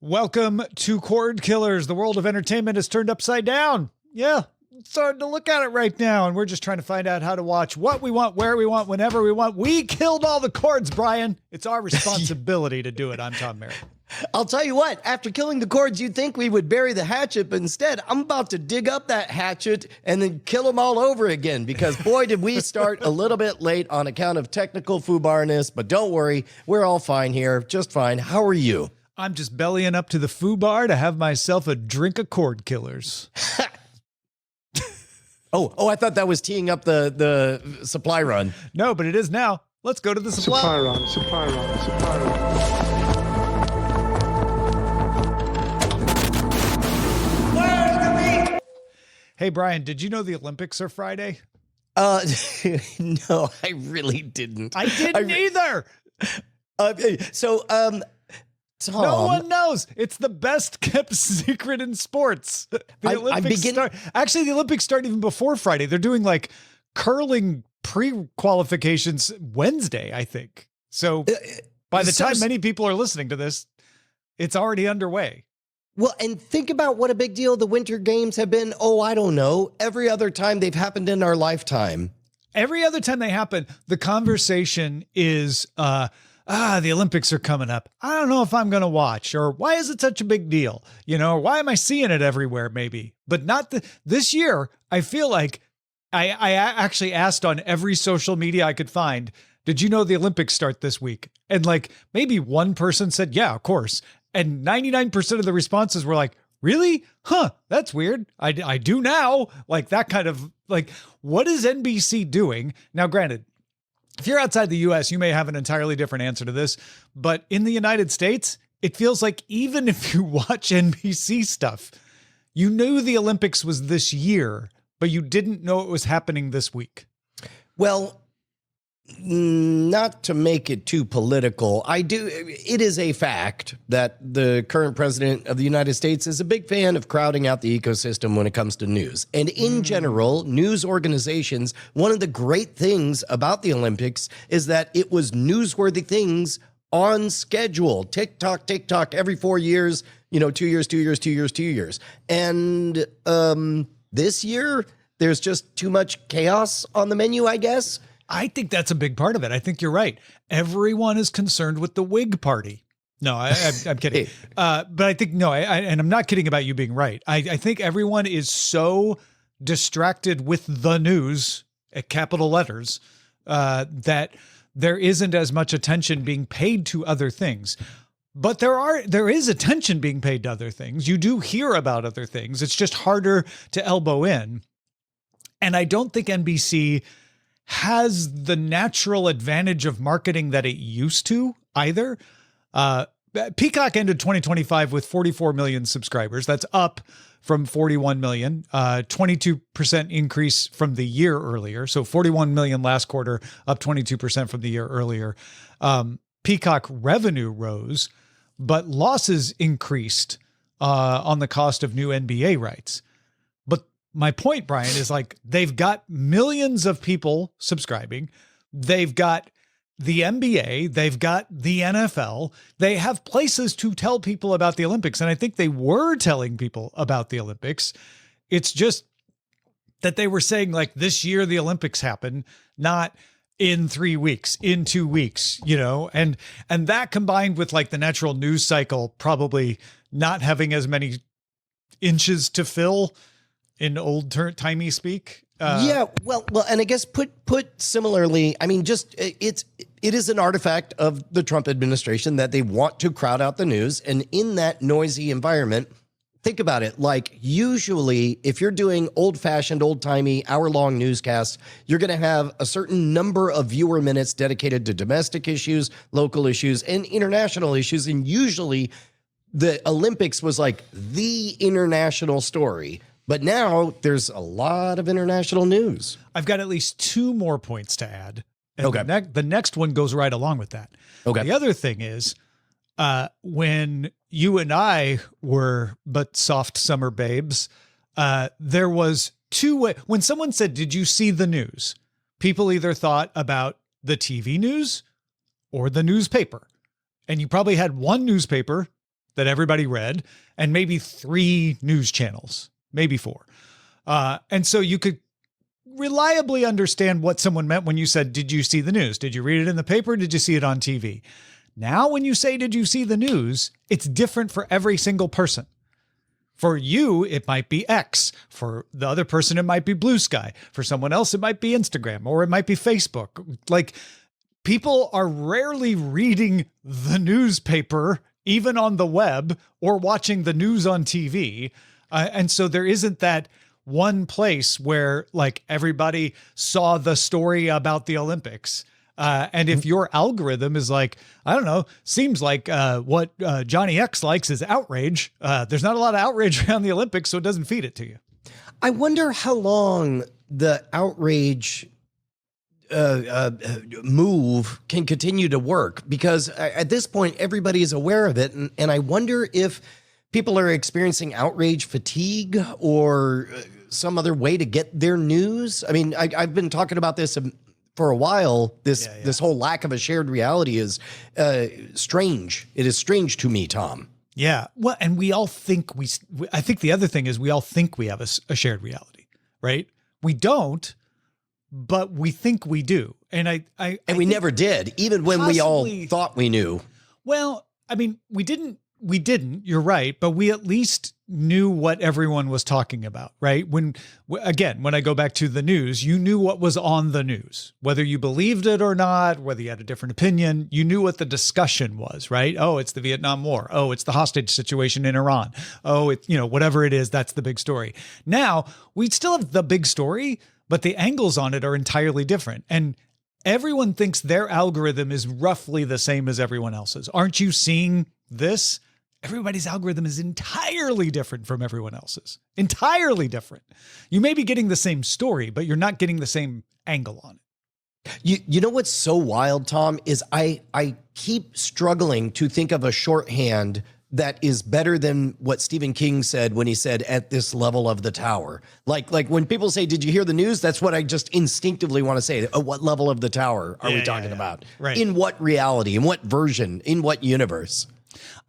Welcome to Cordkillers. The world of entertainment is turned upside down. Yeah, it's starting to look at it right now, and we're just trying to find out how to watch what we want, where we want, whenever we want. We killed all the cords, Brian. It's our responsibility to do it. I'm Tom Merritt. I'll tell you what, after killing the cords, you'd think we would bury the hatchet, but instead, I'm about to dig up that hatchet and then kill them all over again, because boy, did we start a little bit late on account of technical foobarness, but don't worry, we're all fine here, just fine. How are you? I'm just bellying up to the foo bar to have myself a drink of Cordkillers. Oh, I thought that was teeing up the supply run. No, but it is now. Let's go to the supply run. Supply run. Hey, Brian, did you know the Olympics are Friday? No, I really didn't. I didn't either. Tom, no one knows. It's the best kept secret in sports. Actually, the Olympics start even before Friday. They're doing like curling pre-qualifications Wednesday, I think. So by the time many people are listening to this, it's already underway. Well, and think about what a big deal the Winter Games have been. Oh, I don't know. Every other time they've happened in our lifetime. Every other time they happen, the conversation is, the Olympics are coming up. I don't know if I'm going to watch, or why is it such a big deal? You know, why am I seeing it everywhere? Maybe, but not this year. I feel like I actually asked on every social media I could find, did you know the Olympics start this week? And like maybe one person said, yeah, of course. And 99% of the responses were like, really? Huh, that's weird. I do now. Like that kind of like, what is NBC doing? Now, granted, if you're outside the US, you may have an entirely different answer to this, but in the United States, it feels like even if you watch NBC stuff, you knew the Olympics was this year, but you didn't know it was happening this week. Well, not to make it too political, it is a fact that the current president of the United States is a big fan of crowding out the ecosystem when it comes to news. And in general, news organizations, one of the great things about the Olympics is that it was newsworthy things on schedule. Tick-tock, every 4 years, 2 years. And this year, there's just too much chaos on the menu, I guess. I think that's a big part of it. I think you're right. Everyone is concerned with the Whig Party. No, I'm kidding. But I think, and I'm not kidding about you being right. I think everyone is so distracted with the news at capital letters that there isn't as much attention being paid to other things. But there is attention being paid to other things. You do hear about other things. It's just harder to elbow in. And I don't think NBC has the natural advantage of marketing that it used to either. Peacock ended 2025 with 44 million subscribers. That's up from 41 million, 22% increase from the year earlier. So 41 million last quarter, up 22% from the year earlier. Peacock revenue rose, but losses increased on the cost of new NBA rights. My point, Brian, is like they've got millions of people subscribing. They've got the NBA. They've got the NFL. They have places to tell people about the Olympics. And I think they were telling people about the Olympics. It's just that they were saying like this year the Olympics happen, not in 3 weeks, in 2 weeks, and that combined with like the natural news cycle probably not having as many inches to fill in old timey speak. Well, and I guess put similarly, I mean, just it is an artifact of the Trump administration that they want to crowd out the news. And in that noisy environment, think about it. Like usually if you're doing old fashioned, old timey hour-long newscasts, you're going to have a certain number of viewer minutes dedicated to domestic issues, local issues, and international issues. And usually the Olympics was like the international story. But now there's a lot of international news. I've got at least 2 more points to add. And okay. The next one goes right along with that. Okay. The other thing is when you and I were but soft summer babes, there was 2 ways. When someone said, did you see the news? People either thought about the TV news or the newspaper. And you probably had one newspaper that everybody read, and maybe 3 news channels, maybe 4. And so you could reliably understand what someone meant when you said, did you see the news? Did you read it in the paper? Did you see it on TV? Now, when you say, did you see the news? It's different for every single person. For you, it might be X. For the other person, it might be Blue Sky. For someone else, it might be Instagram, or it might be Facebook. Like, people are rarely reading the newspaper, even on the web, or watching the news on TV. And so there isn't that one place where like everybody saw the story about the Olympics. And if your algorithm is like, I don't know, seems like what Johnny X likes is outrage. There's not a lot of outrage around the Olympics, so it doesn't feed it to you. I wonder how long the outrage move can continue to work, because at this point, everybody is aware of it. And I wonder if people are experiencing outrage fatigue or some other way to get their news. I mean, I've been talking about this for a while. This whole lack of a shared reality is strange. It is strange to me, Tom. Yeah. Well, and we all think I think the other thing is we all think we have a shared reality, right? We don't, but we think we do. And we never did, even when we all thought we knew. Well, I mean, we didn't, you're right, but we at least knew what everyone was talking about, right? When I go back to the news, you knew what was on the news, whether you believed it or not, whether you had a different opinion, you knew what the discussion was, right? Oh, it's the Vietnam War. Oh, it's the hostage situation in Iran. Oh, whatever it is, that's the big story. Now we still have the big story, but the angles on it are entirely different. And everyone thinks their algorithm is roughly the same as everyone else's. Aren't you seeing this? Everybody's algorithm is entirely different from everyone else's. Entirely different. You may be getting the same story, but you're not getting the same angle on it. You know what's so wild, Tom, is I keep struggling to think of a shorthand that is better than what Stephen King said when he said at this level of the tower. Like when people say, did you hear the news? That's what I just instinctively want to say. What level of the tower are we talking about? Right. In what reality? In what version? In what universe?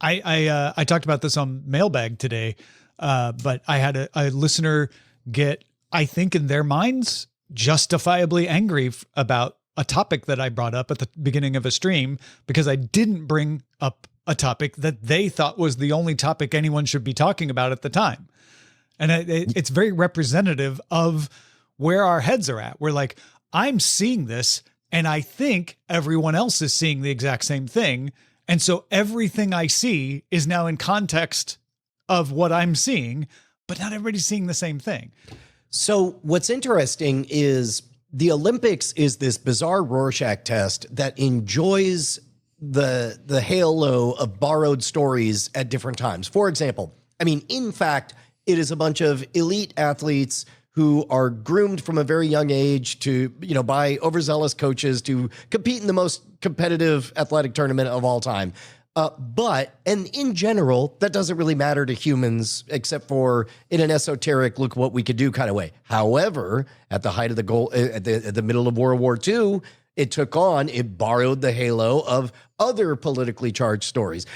I talked about this on Mailbag today, but I had a listener get, I think in their minds, justifiably angry about a topic that I brought up at the beginning of a stream because I didn't bring up a topic that they thought was the only topic anyone should be talking about at the time. And it's very representative of where our heads are at. We're like, I'm seeing this and I think everyone else is seeing the exact same thing. And so everything I see is now in context of what I'm seeing, but not everybody's seeing the same thing. So what's interesting is the Olympics is this bizarre Rorschach test that enjoys the halo of borrowed stories at different times. For example, I mean, in fact, it is a bunch of elite athletes who are groomed from a very young age to, by overzealous coaches to compete in the most competitive athletic tournament of all time. And in general, that doesn't really matter to humans, except for in an esoteric look what we could do kind of way. However, at the height of at the middle of World War II, it borrowed the halo of other politically charged stories.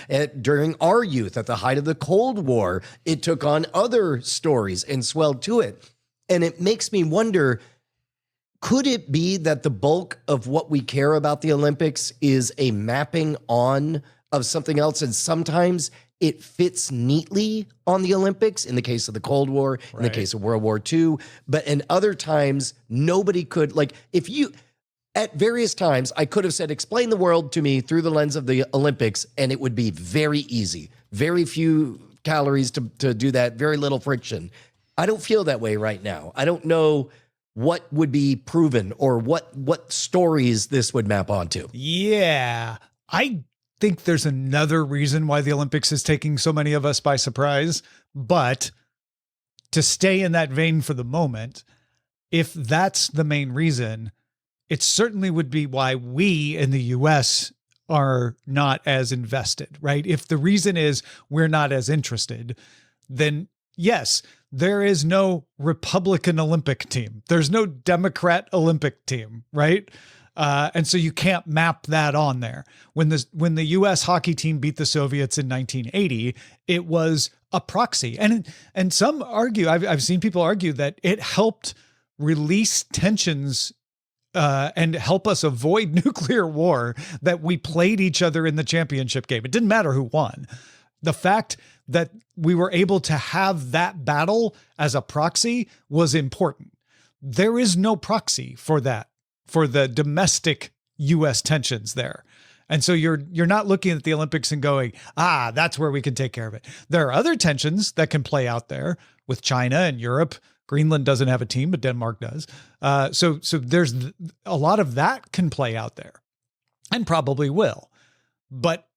During our youth, at the height of the Cold War, it took on other stories and swelled to it. And it makes me wonder, could it be that the bulk of what we care about the Olympics is a mapping on of something else? And sometimes it fits neatly on the Olympics in the case of the Cold War, in the case of World War II. But in other times, nobody could, at various times, I could have said, explain the world to me through the lens of the Olympics, and it would be very easy. Very few calories to do that, very little friction. I don't feel that way right now. I don't know what would be proven or what stories this would map onto. Yeah, I think there's another reason why the Olympics is taking so many of us by surprise. But to stay in that vein for the moment, if that's the main reason, it certainly would be why we in the US are not as invested, right? If the reason is we're not as interested, then yes, there is no Republican Olympic team. There's no Democrat Olympic team, right? And so you can't map that on there. When the US hockey team beat the Soviets in 1980, it was a proxy. And some argue, I've seen people argue that it helped release tensions and help us avoid nuclear war, that we played each other in the championship game. It didn't matter who won. The fact that we were able to have that battle as a proxy was important. There is no proxy for that, for the domestic U.S. tensions there. And so you're not looking at the Olympics and going, that's where we can take care of it. There are other tensions that can play out there with China and Europe. Greenland doesn't have a team, but Denmark does. So there's a lot of that can play out there, and probably will. But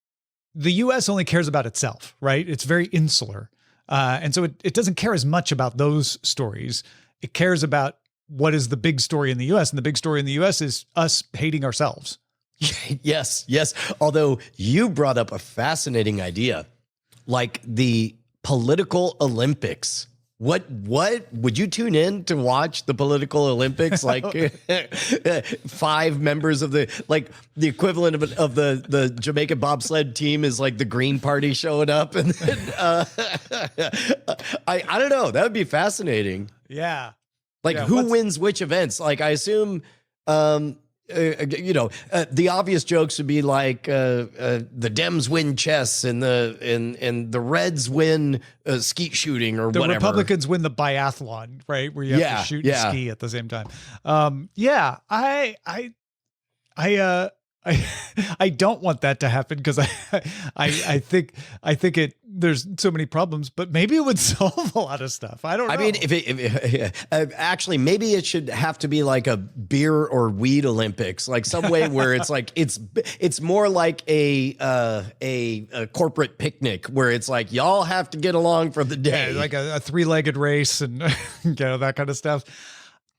the U.S. only cares about itself, right? It's very insular. And so it doesn't care as much about those stories. It cares about what is the big story in the U.S. And the big story in the U.S. is us hating ourselves. Yes. Although you brought up a fascinating idea, like the political Olympics. What would you tune in to watch the political Olympics? Like 5 members of the equivalent of the Jamaican bobsled team is like the Green Party showing up, and then, I don't know. That would be fascinating. Yeah. Who wins which events? Like, I assume, the obvious jokes would be like the Dems win chess and the Reds win skeet shooting or whatever. The Republicans win the biathlon, right? Where you have to shoot and ski at the same time. I don't want that to happen, because I think there's so many problems, but maybe it would solve a lot of stuff. I don't know. I mean, if actually, maybe it should have to be like a beer or weed Olympics, like some way where it's like, it's more like a corporate picnic where it's like, y'all have to get along for the day. Yeah, like a 3-legged race and that kind of stuff.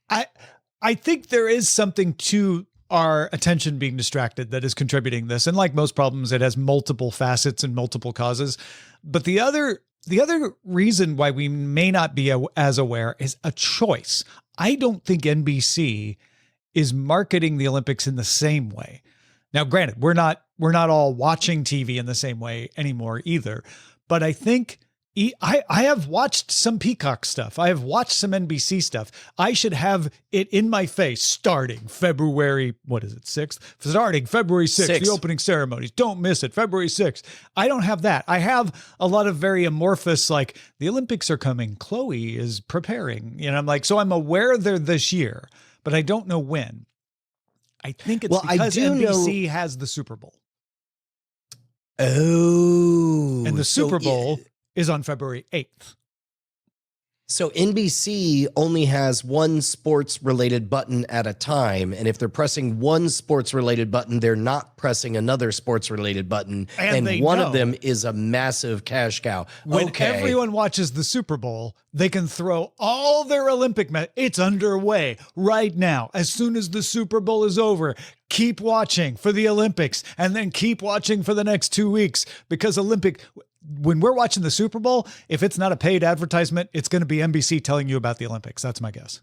I think there is something to our attention being distracted that is contributing this. And like most problems, it has multiple facets and multiple causes. But the other reason why we may not be as aware is a choice. I don't think NBC is marketing the Olympics in the same way. Now, granted, we're not all watching TV in the same way anymore either. But I think I have watched some Peacock stuff. I have watched some NBC stuff. I should have it in my face starting February, 6th? Starting February 6th, the opening ceremonies. Don't miss it, February 6th. I don't have that. I have a lot of very amorphous, like, the Olympics are coming, Chloe is preparing. I'm like, so I'm aware they're this year, but I don't know when. I think it's because NBC has the Super Bowl. Oh. And the Super Bowl is on February 8th. So NBC only has one sports-related button at a time, and if they're pressing one sports-related button, they're not pressing another sports-related button, and one of them is a massive cash cow. When everyone watches the Super Bowl, they can throw all their Olympic it's underway right now. As soon as the Super Bowl is over, keep watching for the Olympics, and then keep watching for the next 2 weeks, because when we're watching the Super Bowl, if it's not a paid advertisement, it's going to be NBC telling you about the Olympics. That's my guess.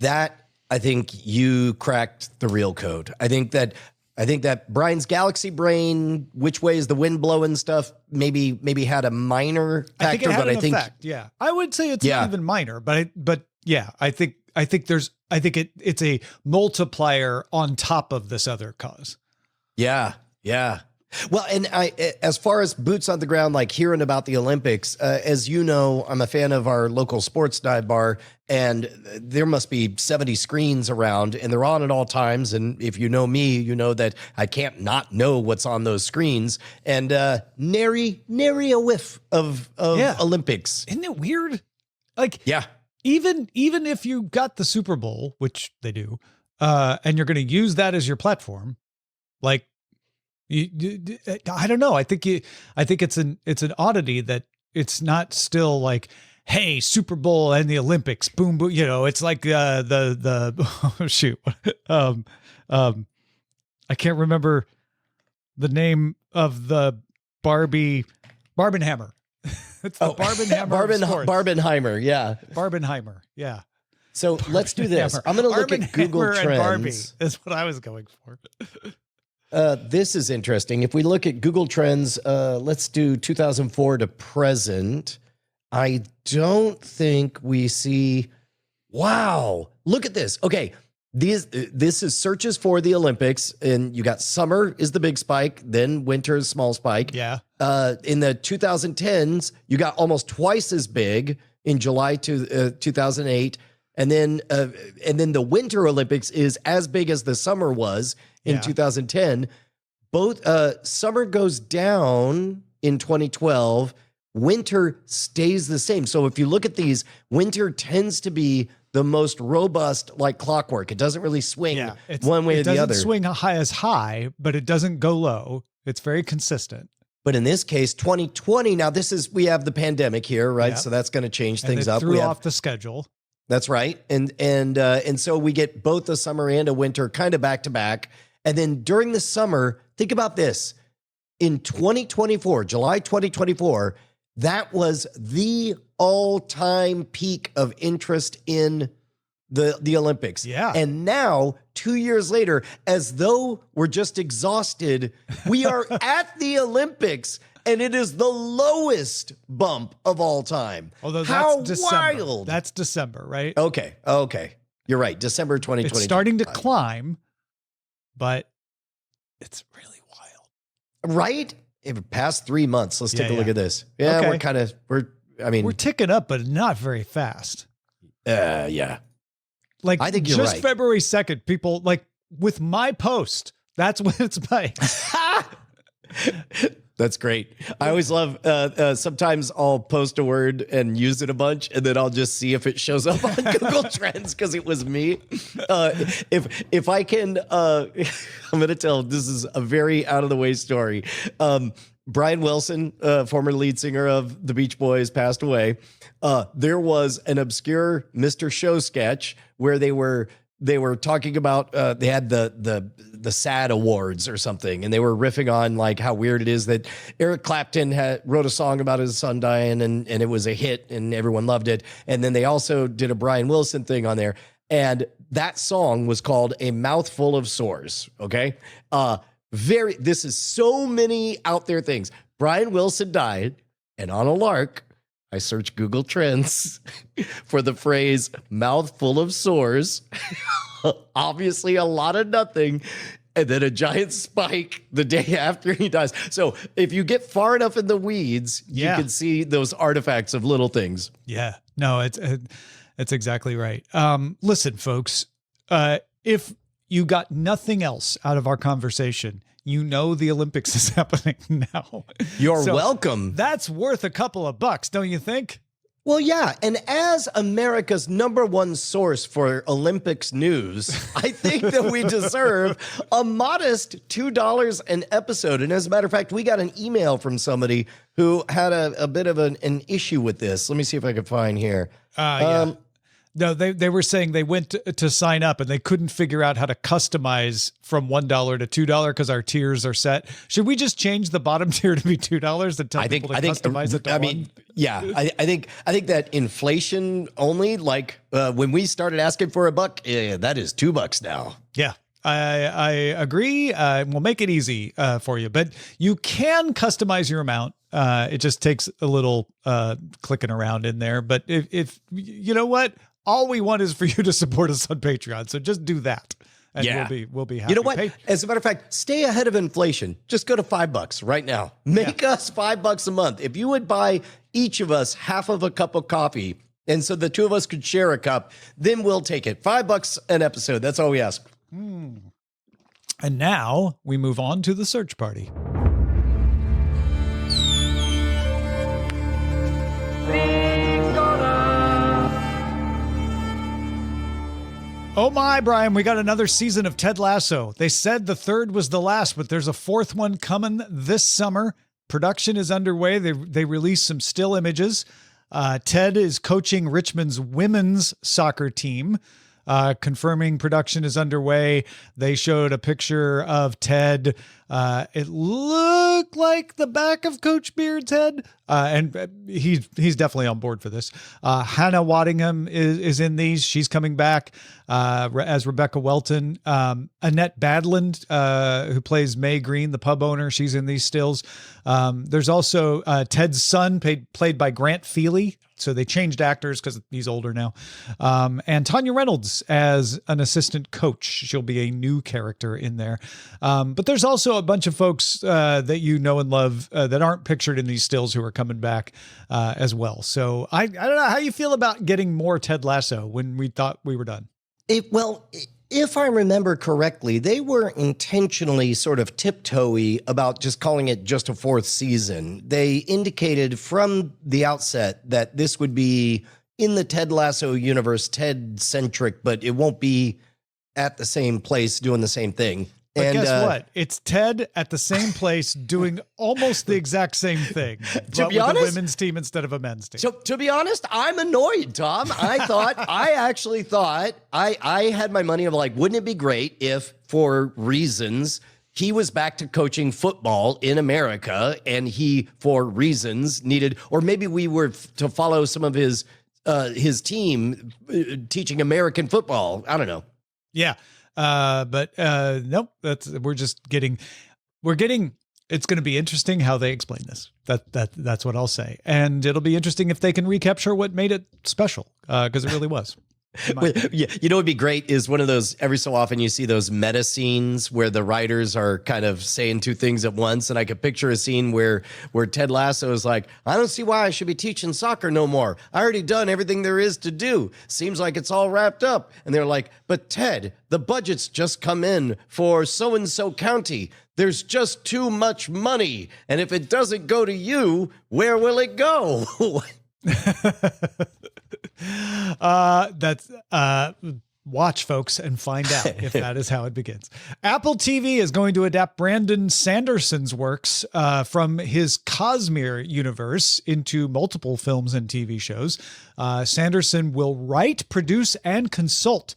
I think you cracked the real code. I think that Brian's galaxy brain, which way is the wind blowing stuff, maybe had a minor factor, I think it had but an effect. Yeah. I would say it's not even minor, but yeah, I think it's a multiplier on top of this other cause. Yeah. Well, and as far as boots on the ground, like hearing about the Olympics, as you know, I'm a fan of our local sports dive bar, and there must be 70 screens around, and they're on at all times. And if you know me, you know that I can't not know what's on those screens. And nary a whiff of Olympics. Isn't it weird? Like, yeah. Even if you got the Super Bowl, which they do, and you're going to use that as your platform, like, I don't know. I think it's an oddity that it's not still like, hey, Super Bowl and the Olympics, boom, boom. It's like shoot. I can't remember the name of the Barbenheimer. It's the Barbenheimer. Barbenheimer. Yeah. Barbenheimer. Yeah. So let's do this. I'm going to look at Google Hammer Trends. And Barbie is what I was going for. This is interesting. If we look at Google Trends, let's do 2004 to present. I don't think we see. Wow, look at this. Okay, this is searches for the Olympics, and you got summer is the big spike, then winter is small spike. Yeah. In the 2010s, you got almost twice as big in July to 2008. And then the Winter Olympics is as big as the summer was in 2010. Both summer goes down in 2012. Winter stays the same. So if you look at these, winter tends to be the most robust, like clockwork. It doesn't really swing one way or the other. It doesn't swing as high, but it doesn't go low. It's very consistent. But in this case, 2020. Now we have the pandemic here, right? Yep. So that's going to change things up. Threw off the schedule. That's right. And so we get both a summer and a winter kind of back to back. And then during the summer, think about this. In 2024, July 2024, that was the all-time peak of interest in the Olympics. Yeah. And now, 2 years later, as though we're just exhausted, we are at the Olympics. And it is the lowest bump of all time. Although that's How December. wild. That's December, right? Okay. You're right. December 2020. It's starting to climb, but it's really wild. Right? In the past 3 months. Let's take a look at this. Yeah, Okay. we're We're ticking up, but not very fast. yeah. Like, I think you're just right. February 2nd, people, like, with my post, that's when it's by. That's great. I always love, sometimes I'll post a word and use it a bunch, and then I'll just see if it shows up on Google Trends because it was me. If I can, I'm going to tell, this is a very out of the way story. Brian Wilson, former lead singer of the Beach Boys, passed away. There was an obscure Mr. Show sketch where they were talking about they had the SAD Awards or something, and they were riffing on like how weird it is that Eric Clapton wrote a song about his son dying, and it was a hit and everyone loved it. And then they also did a Brian Wilson thing on there, and that song was called A Mouthful of Sores. Okay, this is so many out there things. Brian Wilson died, and on a lark, I searched Google Trends for the phrase mouthful of sores. Obviously a lot of nothing. And then a giant spike the day after he dies. So if you get far enough in the weeds, you can see those artifacts of little things. Yeah, no, it's exactly right. Listen, folks, if you got nothing else out of our conversation, you know the Olympics is happening now. You're welcome. That's worth a couple of bucks, don't you think? Well, yeah. And as America's #1 source for Olympics news, I think that we deserve a modest $2 an episode. And as a matter of fact, we got an email from somebody who had a bit of an issue with this. Let me see if I can find here. No, they were saying they went to sign up and they couldn't figure out how to customize from $1 to $2 because our tiers are set. Should we just change the bottom tier to be $2 and tell people to customize it to $1? I think that inflation only, like when we started asking for $1, that is $2 now. Yeah. I agree. We'll make it easy for you, but you can customize your amount. It just takes a little clicking around in there. But if you know what, all we want is for you to support us on Patreon. So just do that, and we'll be happy. You know what? As a matter of fact, stay ahead of inflation. Just go to $5 right now. Make us $5 a month. If you would buy each of us half of a cup of coffee, and so the two of us could share a cup, then we'll take it. $5 an episode. That's all we ask. And now we move on to the search party. Oh my, Brian, we got another season of Ted Lasso. They said the third was the last, but there's a fourth one coming this summer. Production is underway. They released some still images. Ted is coaching Richmond's women's soccer team, confirming production is underway. They showed a picture of Ted It looked like the back of Coach Beard's head. And he's definitely on board for this. Hannah Waddingham is in these. She's coming back as Rebecca Welton. Annette Badland, who plays May Green, the pub owner, she's in these stills. There's also Ted's son, played by Grant Feely. So they changed actors because he's older now. And Tanya Reynolds as an assistant coach. She'll be a new character in there. But there's also a bunch of folks that you know and love that aren't pictured in these stills who are coming back as well. So I don't know how you feel about getting more Ted Lasso when we thought we were done. If I remember correctly, they were intentionally sort of tiptoey about just calling it just a fourth season. They indicated from the outset that this would be in the Ted Lasso universe, Ted-centric, but it won't be at the same place doing the same thing. But guess what? It's Ted at the same place doing almost the exact same thing, but with a women's team instead of a men's team. So to be honest, I'm annoyed, Tom. I actually thought, I had my money of like, wouldn't it be great if, for reasons, he was back to coaching football in America and he, for reasons, needed, or maybe we were to follow some of his team teaching American football. I don't know. Yeah. But nope, it's going to be interesting how they explain this. That's what I'll say. And it'll be interesting if they can recapture what made it special. Cause it really was. Yeah, you know, what'd be great is one of those, every so often you see those meta scenes where the writers are kind of saying two things at once. And I could picture a scene where Ted Lasso is like, I don't see why I should be teaching soccer no more. I already done everything there is to do. Seems like it's all wrapped up. And they're like, but Ted, the budget's just come in for so-and-so county. There's just too much money. And if it doesn't go to you, where will it go? Watch, folks, and find out if that is how it begins. Apple TV is going to adapt Brandon Sanderson's works from his Cosmere universe into multiple films and TV shows. Sanderson will write, produce, and consult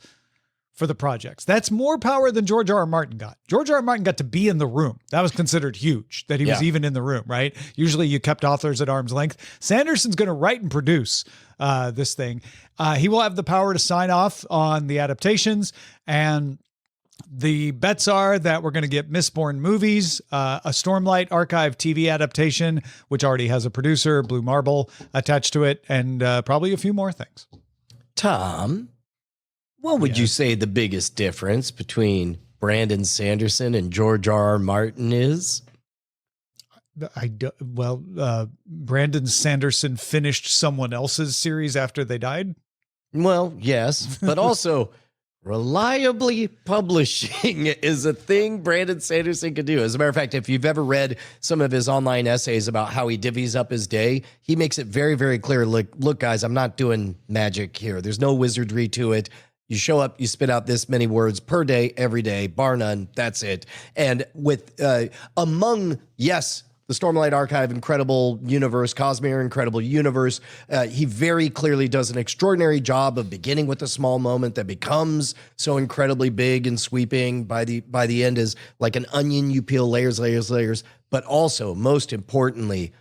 for the projects. That's more power than George R.R. Martin got. George R.R. Martin got to be in the room. That was considered huge, that he was even in the room, right? Usually you kept authors at arm's length. Sanderson's going to write and produce this thing. He will have the power to sign off on the adaptations, and the bets are that we're going to get Mistborn movies, a Stormlight Archive TV adaptation, which already has a producer, Blue Marble, attached to it, and probably a few more things. Tom, what would you say the biggest difference between Brandon Sanderson and George R.R. Martin is? Brandon Sanderson finished someone else's series after they died. Well, yes, but also reliably publishing is a thing Brandon Sanderson can do. As a matter of fact, if you've ever read some of his online essays about how he divvies up his day, he makes it very, very clear. Look, guys, I'm not doing magic here. There's no wizardry to it. You show up, you spit out this many words per day, every day, bar none. That's it. And with among, yes, the Stormlight Archive, incredible universe, Cosmere, incredible universe. He very clearly does an extraordinary job of beginning with a small moment that becomes so incredibly big and sweeping. By the end is like an onion. You peel layers, layers, layers. But also, most importantly,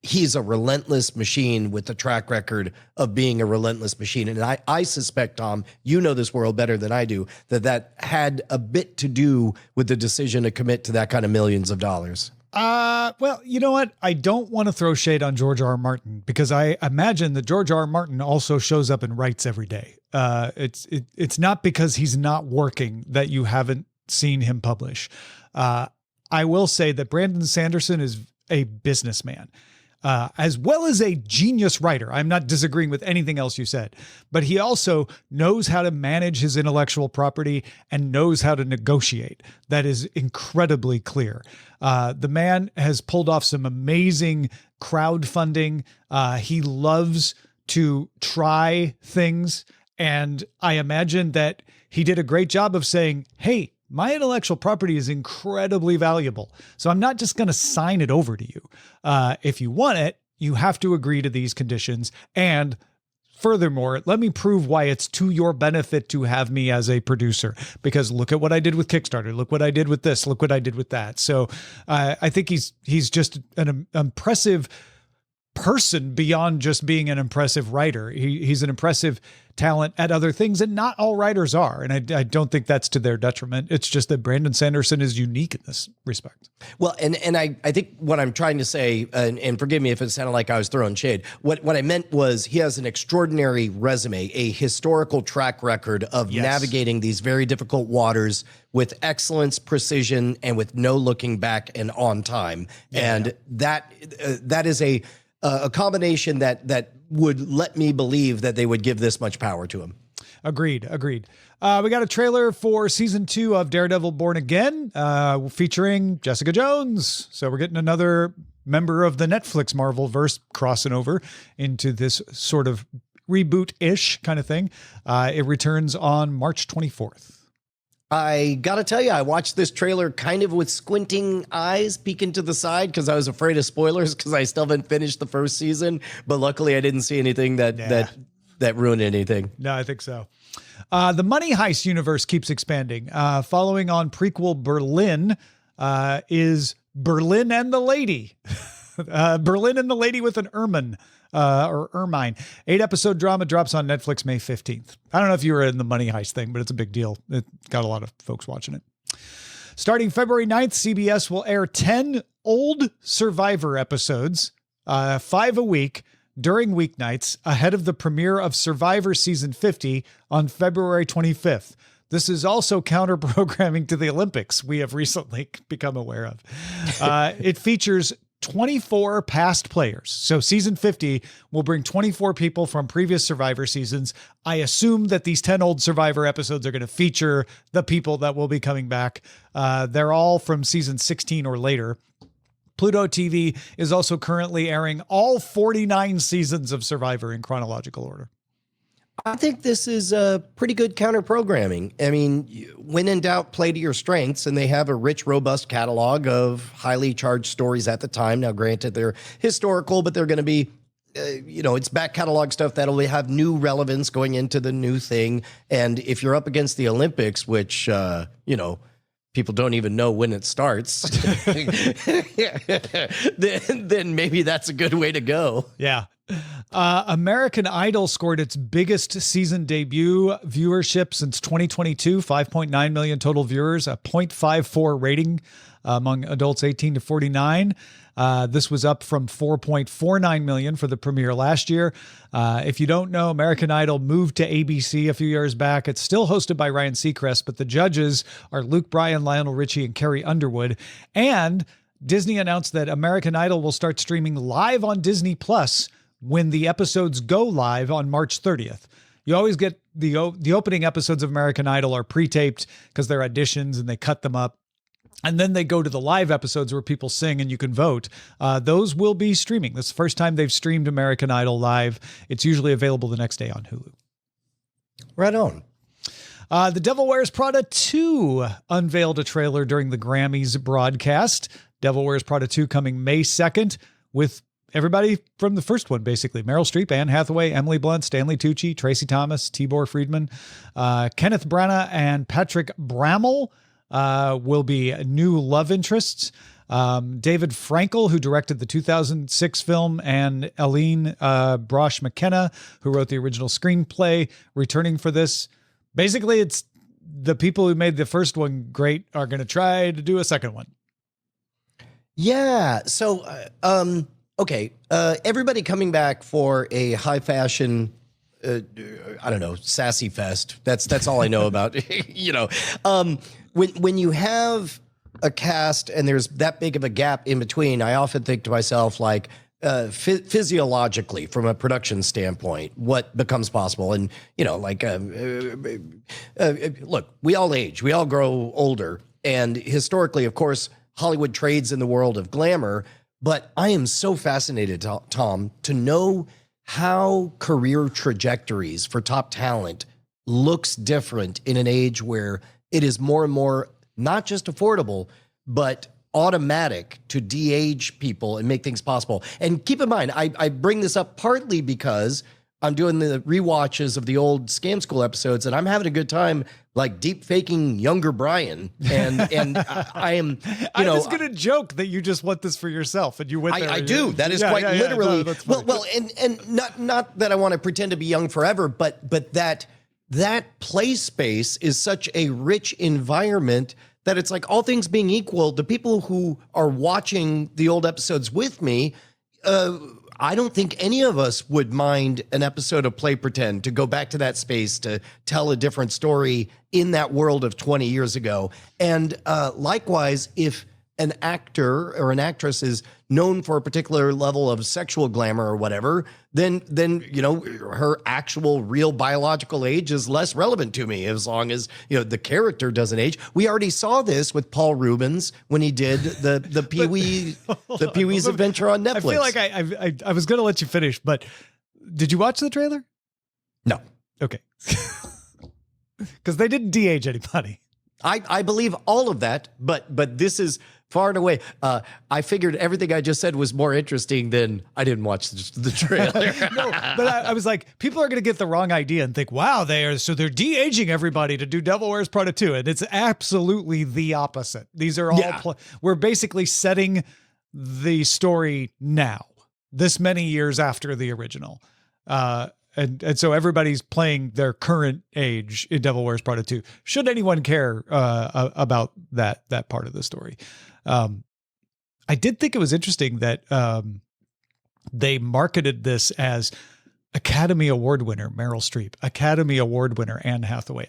he's a relentless machine with a track record of being a relentless machine. And I suspect, Tom, you know this world better than I do, that had a bit to do with the decision to commit to that kind of millions of dollars. Well, you know what? I don't want to throw shade on George R.R. Martin because I imagine that George R.R. Martin also shows up and writes every day. It's not because he's not working that you haven't seen him publish. I will say that Brandon Sanderson is a businessman. As well as a genius writer. I'm not disagreeing with anything else you said, but he also knows how to manage his intellectual property and knows how to negotiate. That is incredibly clear. The man has pulled off some amazing crowdfunding. He loves to try things. And I imagine that he did a great job of saying, hey, my intellectual property is incredibly valuable, so I'm not just going to sign it over to you. If you want it, you have to agree to these conditions. And Furthermore, let me prove why it's to your benefit to have me as a producer, because look at what I did with Kickstarter. Look what I did with this. Look what I did with that. So I think he's just an impressive person beyond just being an impressive writer. He's an impressive talent at other things, and not all writers are. And I don't think that's to their detriment. It's just that Brandon Sanderson is unique in this respect. Well, and I think what I'm trying to say, and forgive me if it sounded like I was throwing shade, what I meant was he has an extraordinary resume, a historical track record of navigating these very difficult waters with excellence, precision, and with no looking back and on time. That is a combination that would let me believe that they would give this much power to him. Agreed. We got a trailer for season 2 of Daredevil Born Again, featuring Jessica Jones. So we're getting another member of the Netflix Marvel verse crossing over into this sort of reboot-ish kind of thing. It returns on March 24th. I got to tell you, I watched this trailer kind of with squinting eyes, peeking to the side because I was afraid of spoilers because I still haven't finished the first season. But luckily, I didn't see anything that ruined anything. No, I think so. The Money Heist universe keeps expanding. Following on prequel Berlin is Berlin and the Lady. Berlin and the Lady with an Ermine. Or Ermine. 8-episode drama drops on Netflix May 15th. I don't know if you were in the Money Heist thing, but it's a big deal. It got a lot of folks watching it. Starting February 9th, CBS will air 10 old Survivor episodes, 5 a week, during weeknights, ahead of the premiere of Survivor Season 50 on February 25th. This is also counter-programming to the Olympics, we have recently become aware of. It features 24 past players. So season 50 will bring 24 people from previous Survivor seasons. I assume that these 10 old Survivor episodes are going to feature the people that will be coming back. They're all from season 16 or later. Pluto TV is also currently airing all 49 seasons of Survivor in chronological order. I think this is a pretty good counter programming. I mean, when in doubt, play to your strengths, and they have a rich, robust catalog of highly charged stories at the time. Now, granted, they're historical, but they're going to be, it's back catalog stuff that'll have new relevance going into the new thing. And if you're up against the Olympics, which, people don't even know when it starts, then maybe that's a good way to go. Yeah. American Idol scored its biggest season debut viewership since 2022, 5.9 million total viewers, a 0.54 rating among adults 18 to 49. This was up from 4.49 million for the premiere last year. If you don't know, American Idol moved to ABC a few years back. It's still hosted by Ryan Seacrest, but the judges are Luke Bryan, Lionel Richie, and Carrie Underwood. And Disney announced that American Idol will start streaming live on Disney Plus when the episodes go live on March 30th. You always get the opening episodes of American Idol are pre-taped because they're auditions and they cut them up. And then they go to the live episodes where people sing and you can vote. Those will be streaming. This is the first time they've streamed American Idol live. It's usually available the next day on Hulu. Right on. The Devil Wears Prada 2 unveiled a trailer during the Grammys broadcast. Devil Wears Prada 2 coming May 2nd with everybody from the first one, basically. Meryl Streep, Anne Hathaway, Emily Blunt, Stanley Tucci, Tracy Thomas, Tibor Friedman, Kenneth Branagh, and Patrick Brammel will be new love interests. David Frankel, who directed the 2006 film, and Eileen Brosh McKenna, who wrote the original screenplay, returning for this. Basically, it's the people who made the first one great are going to try to do a second one. Yeah. So, okay. Everybody coming back for a high fashion, sassy fest. That's all I know about, when you have a cast and there's that big of a gap in between, I often think to myself, like, physiologically, from a production standpoint, what becomes possible. And, look, we all age, we all grow older. And historically, of course, Hollywood trades in the world of glamour. But I am so fascinated, Tom, to know how career trajectories for top talent looks different in an age where it is more and more not just affordable, but automatic to de-age people and make things possible. And keep in mind, I bring this up partly because I'm doing the rewatches of the old Scam School episodes, and I'm having a good time, like deep faking younger Brian. And I am, I was going to joke that you just want this for yourself, and you went there. I do. That is quite literally. No, well, and not that I want to pretend to be young forever, but that play space is such a rich environment that it's like, all things being equal, the people who are watching the old episodes with me, I don't think any of us would mind an episode of Play Pretend to go back to that space to tell a different story in that world of 20 years ago. And likewise, if an actor or an actress is known for a particular level of sexual glamour or whatever, then her actual real biological age is less relevant to me, as long as the character doesn't age. We already saw this with Paul Rubens when he did the Pee-wee's Adventure on Netflix. I feel like I was going to let you finish, but did you watch the trailer? No. Okay. Because they didn't de-age anybody. I believe all of that, but this is far and away. I figured everything I just said was more interesting than I didn't watch the trailer. No, but I was like, people are going to get the wrong idea and think, wow, they're de-aging everybody to do Devil Wears Prada 2. And it's absolutely the opposite. These are all, we're basically setting the story now, this many years after the original. And so everybody's playing their current age in Devil Wears Prada 2. Should anyone care about that part of the story? I did think it was interesting that they marketed this as Academy Award winner Meryl Streep, Academy Award winner Anne Hathaway,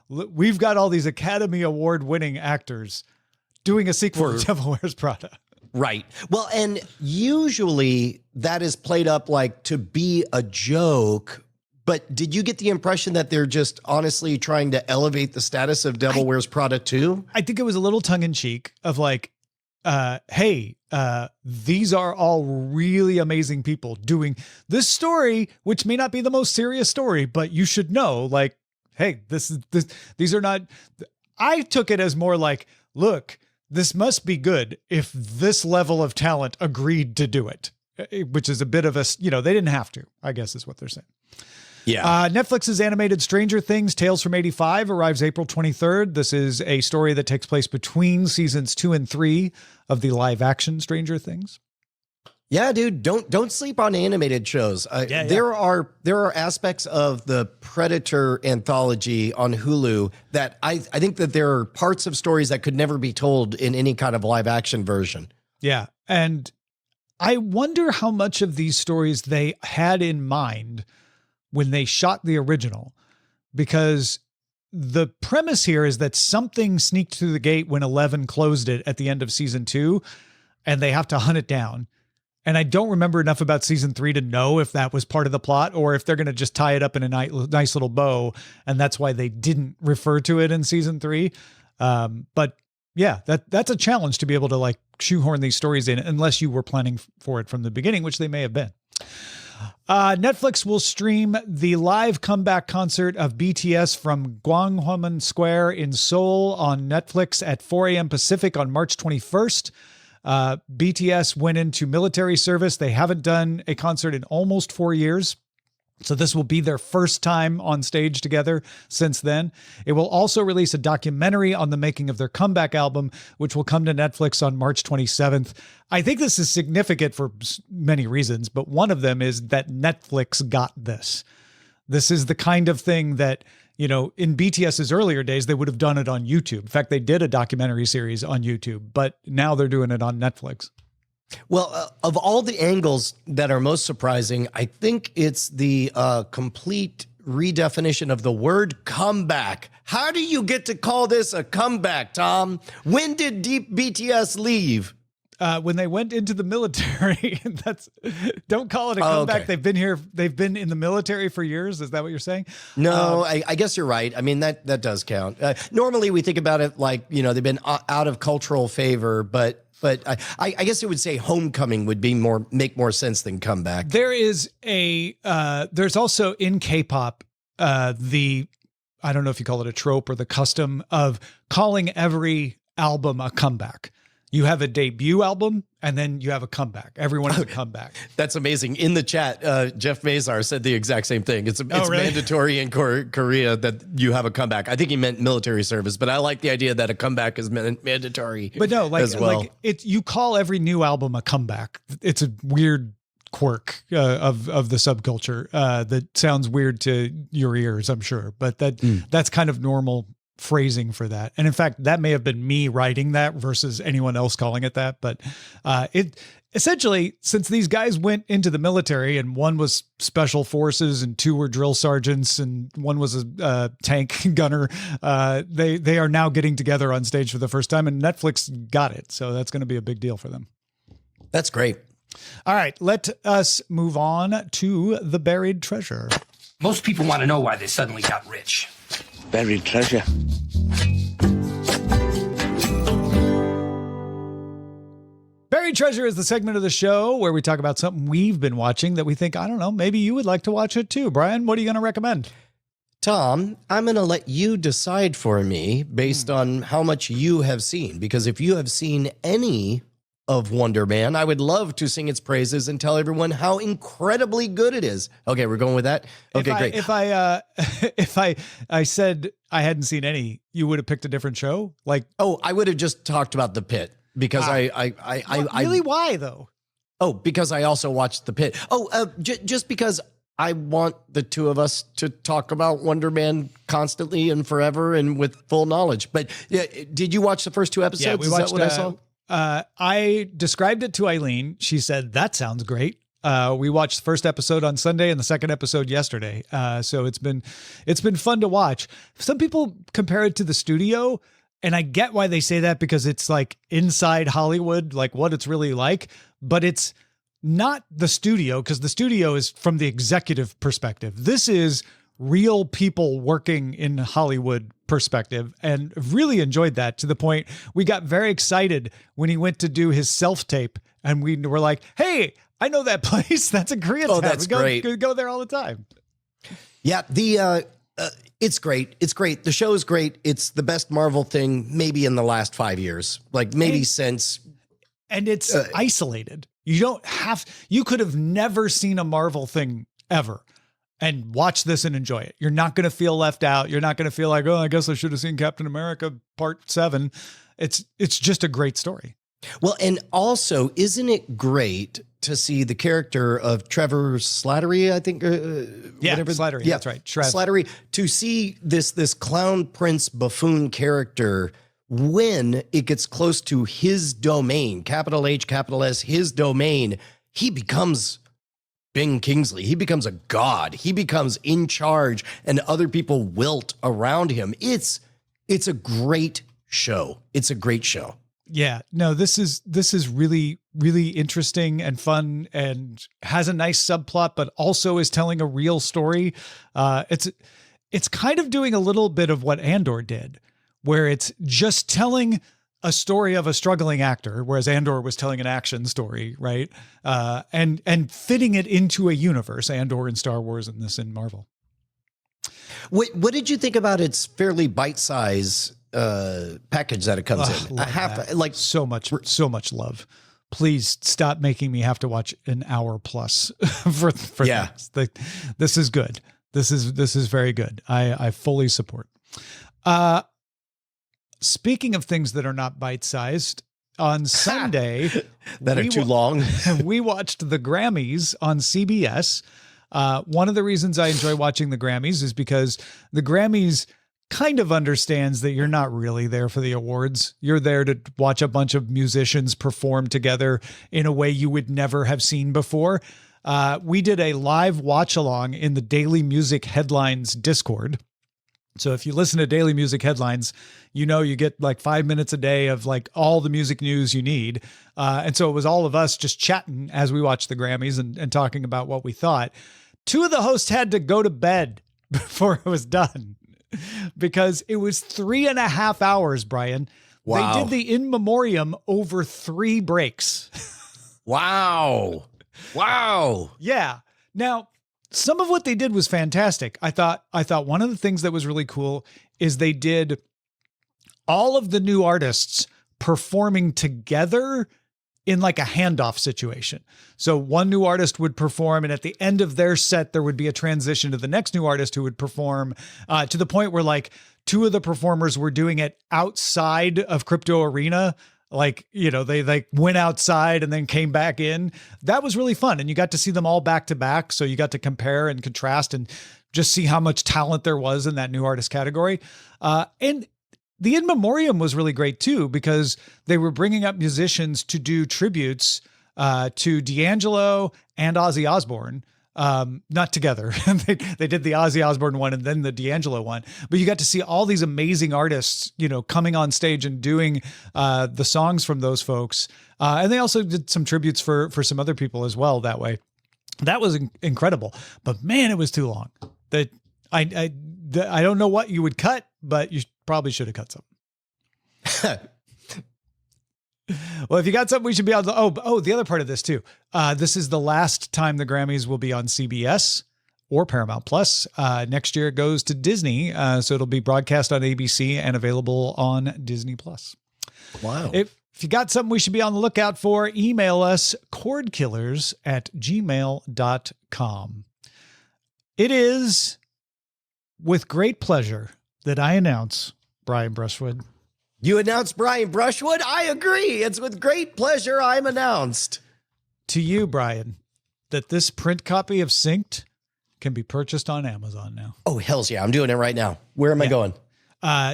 we've got all these Academy Award winning actors doing a sequel to Devil Wears Prada. Right. Well, and usually that is played up like to be a joke. But did you get the impression that they're just honestly trying to elevate the status of Devil Wears Prada 2? I think it was a little tongue in cheek of like, hey, these are all really amazing people doing this story, which may not be the most serious story, but you should know, like, hey, these are not. I took it as more like, look, this must be good if this level of talent agreed to do it, which is a bit of a, they didn't have to, I guess is what they're saying. Yeah. Netflix's animated Stranger Things Tales from 85 arrives April 23rd. This is a story that takes place between seasons 2 and 3 of the live action Stranger Things. Yeah, dude, don't sleep on animated shows. There are aspects of the Predator anthology on Hulu that I think that there are parts of stories that could never be told in any kind of live action version. Yeah. And I wonder how much of these stories they had in mind when they shot the original, because the premise here is that something sneaked through the gate when 11 closed it at the end of season 2, and they have to hunt it down. And I don't remember enough about season 3 to know if that was part of the plot or if they're going to just tie it up in a nice little bow. And that's why they didn't refer to it in season 3. But yeah, that's a challenge to be able to like shoehorn these stories in unless you were planning for it from the beginning, which they may have been. Netflix will stream the live comeback concert of BTS from Gwanghwamun Square in Seoul on Netflix at 4 a.m. Pacific on March 21st. BTS went into military service. They haven't done a concert in almost 4 years. So this will be their first time on stage together since then. It will also release a documentary on the making of their comeback album, which will come to Netflix on March 27th. I think this is significant for many reasons, but one of them is that Netflix got this. This is the kind of thing that, in BTS's earlier days, they would have done it on YouTube. In fact, they did a documentary series on YouTube, but now they're doing it on Netflix. Well, of all the angles that are most surprising, I think it's the complete redefinition of the word comeback. How do you get to call this a comeback, Tom? When did BTS leave? When they went into the military. Don't call it a comeback. Okay. They've been in the military for years. Is that what you're saying? No, I guess you're right. I mean, that does count. Normally we think about it like, they've been out of cultural favor, but I guess it would say homecoming would make more sense than comeback. There is there's also in K-pop, I don't know if you call it a trope or the custom of calling every album a comeback. You have a debut album, and then you have a comeback. Everyone has a comeback. That's amazing. In the chat, Jeff Mazar said the exact same thing. It's really? Mandatory in Korea that you have a comeback. I think he meant military service, but I like the idea that a comeback is mandatory. But no, as well. You call every new album a comeback. It's a weird quirk of the subculture that sounds weird to your ears, I'm sure, but that's kind of normal phrasing for that. And in fact, that may have been me writing that versus anyone else calling it that. But it essentially, since these guys went into the military and one was special forces and two were drill sergeants and one was a tank gunner, they are now getting together on stage for the first time, and Netflix got it. So that's going to be a big deal for them. That's great. All right, let us move on to The Buried Treasure. Most people want to know why they suddenly got rich. Buried treasure. Buried Treasure is the segment of the show where we talk about something we've been watching that we think, I don't know, maybe you would like to watch it too. Brian, what are you going to recommend? Tom, I'm going to let you decide for me based on how much you have seen, because if you have seen any of Wonder Man, I would love to sing its praises and tell everyone how incredibly good it is. Okay, we're going with that. Okay, great. If I said I hadn't seen any, you would have picked a different show. I would have just talked about The Pit because really, why though? Oh, because I also watched The Pit. Just because I want the two of us to talk about Wonder Man constantly and forever and with full knowledge. But did you watch the first two episodes? Yeah, we watched. Is that what I saw? I described it to Eileen. She said, that sounds great. We watched the first episode on Sunday and the second episode yesterday. So it's been fun to watch. Some people compare it to The Studio, and I get why they say that because it's like inside Hollywood, like what it's really like, but it's not The Studio because The Studio is from the executive perspective. This is real people working in Hollywood perspective, and really enjoyed that to the point we got very excited when he went to do his self-tape and we were like, hey, I know that place. That's in Koreatown. Oh, that's great. We go there all the time. Yeah, it's great. It's great. The show is great. It's the best Marvel thing maybe in the last 5 years, since. And it's isolated. You could have never seen a Marvel thing ever and watch this and enjoy it. You're not going to feel left out. You're not going to feel like, oh, I guess I should have seen Captain America Part 7. It's just a great story. Well, and also, isn't it great to see the character of Trevor Slattery, I think? Slattery. Yeah, that's right. Slattery. To see this clown prince buffoon character when it gets close to his domain, capital H, capital S, his domain, he becomes Ben Kingsley. He becomes a god. He becomes in charge, and other people wilt around him. It's a great show. It's a great show. Yeah, no, this is really, really interesting and fun and has a nice subplot, but also is telling a real story. It's kind of doing a little bit of what Andor did, where it's just telling a story of a struggling actor, whereas Andor was telling an action story, right? And fitting it into a universe, Andor in Star Wars and this in Marvel. What did you think about its fairly bite-size package that it comes in? So much love. Please stop making me have to watch an hour plus for this. This is good. This is very good. I fully support. Speaking of things that are not bite-sized, on Sunday that are too long, we watched the Grammys on CBS. One of the reasons I enjoy watching the Grammys is because the Grammys kind of understands that you're not really there for the awards. You're there to watch a bunch of musicians perform together in a way you would never have seen before. We did a live watch along in the Daily Music Headlines Discord. So if you listen to Daily Music Headlines, you get like 5 minutes a day of like all the music news you need. And so it was all of us just chatting as we watched the Grammys and talking about what we thought. Two of the hosts had to go to bed before it was done because it was 3.5 hours, Brian. Wow. They did the in memoriam over 3 breaks. Wow. Yeah. Now, some of what they did was fantastic. I thought one of the things that was really cool is they did all of the new artists performing together in like a handoff situation. So one new artist would perform, and at the end of their set, there would be a transition to the next new artist who would perform, to the point where like two of the performers were doing it outside of Crypto Arena. Like, you know, they like went outside and then came back in. That was really fun. And you got to see them all back to back. So you got to compare and contrast and just see how much talent there was in that new artist category. And the In Memoriam was really great too, because they were bringing up musicians to do tributes to D'Angelo and Ozzy Osbourne. Not together. They did the Ozzy Osbourne one and then the D'Angelo one, but you got to see all these amazing artists, you know, coming on stage and doing the songs from those folks. And they also did some tributes for some other people as well that way. That was incredible, but man, it was too long. That I don't know what you would cut, but you probably should have cut something. Well, if you got something, we should be on the, the other part of this too. This is the last time the Grammys will be on CBS or Paramount Plus. Next year it goes to Disney. So it'll be broadcast on ABC and available on Disney Plus. Wow. If you got something we should be on the lookout for, email us cordkillers@gmail.com. It is with great pleasure that I announce Brian Brushwood. You announced Brian Brushwood? I agree. It's with great pleasure I'm announced. To you, Brian, that this print copy of Synced can be purchased on Amazon now. Oh, hells yeah. I'm doing it right now. Where am I going?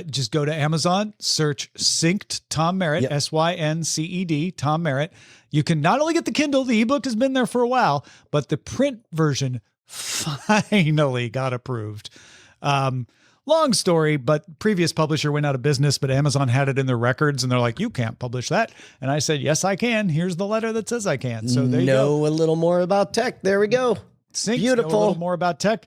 Just go to Amazon, search Synced Tom Merritt, Yep. SYNCED, Tom Merritt. You can not only get the Kindle, the ebook has been there for a while, but the print version finally got approved. Long story, but previous publisher went out of business, but Amazon had it in their records and they're like, you can't publish that. And I said, yes, I can. Here's the letter that says I can. So there you go. Know a little more about tech. There we go. Synced, Beautiful. know a little more about tech.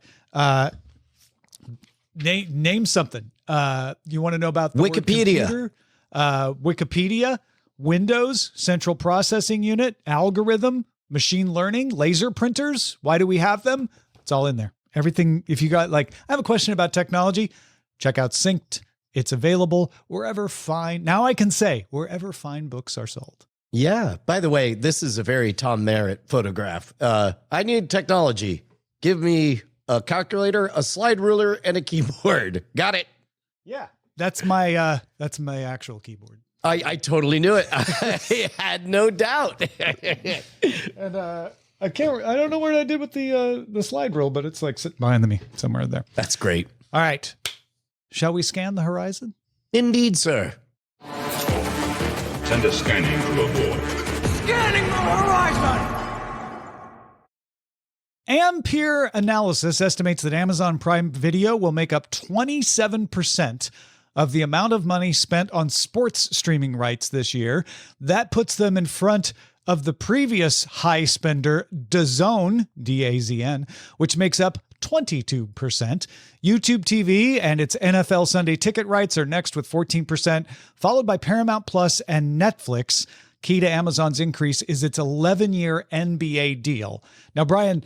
Name something. You want to know about the Wikipedia. word computer? Wikipedia, Windows, central processing unit, algorithm, machine learning, laser printers. Why do we have them? It's all in there. Everything. If you got like, I have a question about technology, check out Synced. It's available wherever fine. Now I can say wherever fine books are sold. Yeah. By the way, this is a very Tom Merritt photograph. I need technology. Give me a calculator, a slide ruler, and a keyboard. Got it. Yeah. That's my actual keyboard. I totally knew it. I had no doubt. And I don't know what I did with the slide rule, but it's like sitting behind me somewhere there. That's great. All right. Shall we scan the horizon? Indeed, sir. Send a scanning to abort. Scanning the horizon! Ampere Analysis estimates that Amazon Prime Video will make up 27% of the amount of money spent on sports streaming rights this year. That puts them in front of the previous high spender, DAZN, D-A-Z-N, which makes up 22%. YouTube TV and its NFL Sunday ticket rights are next with 14%, followed by Paramount Plus and Netflix. Key to Amazon's increase is its 11-year NBA deal. Now, Brian,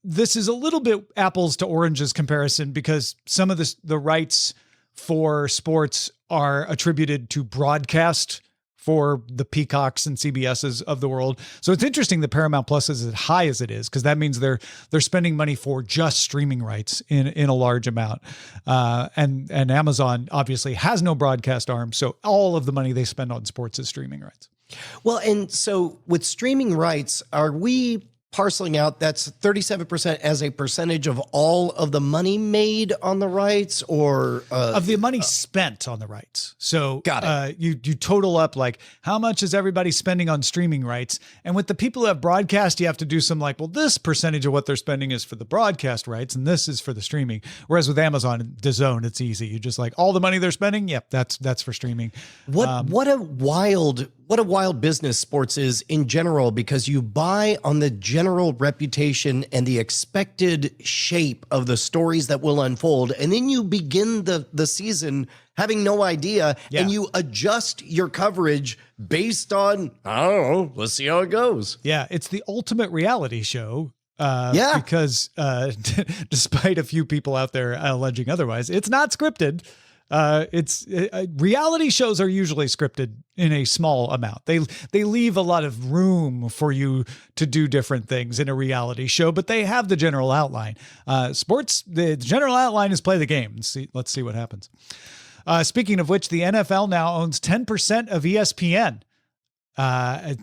this is a little bit apples to oranges comparison because some of the rights for sports are attributed to broadcast for the Peacocks and CBSs of the world. So it's interesting that Paramount Plus is as high as it is, because that means they're spending money for just streaming rights in a large amount. And Amazon obviously has no broadcast arm, so all of the money they spend on sports is streaming rights. Well, and so with streaming rights, are we parceling out that's 37% as a percentage of all of the money made on the rights, or of the money spent on the rights? So got it. You total up like how much is everybody spending on streaming rights? And with the people who have broadcast, you have to do some like, well, this percentage of what they're spending is for the broadcast rights and this is for the streaming. Whereas with Amazon and DAZN, it's easy. You just like all the money they're spending. Yep. That's for streaming. What a wild business sports is in general, because you buy on the general reputation and the expected shape of the stories that will unfold. And then you begin the season having no idea, and you adjust your coverage based on, I don't know, let's see how it goes. Yeah. It's the ultimate reality show. Because despite a few people out there alleging otherwise, it's not scripted. Reality shows are usually scripted in a small amount. They leave a lot of room for you to do different things in a reality show, but they have the general outline. Sports, the general outline is play the game. Let's see what happens. Speaking of which, the NFL now owns 10% of ESPN.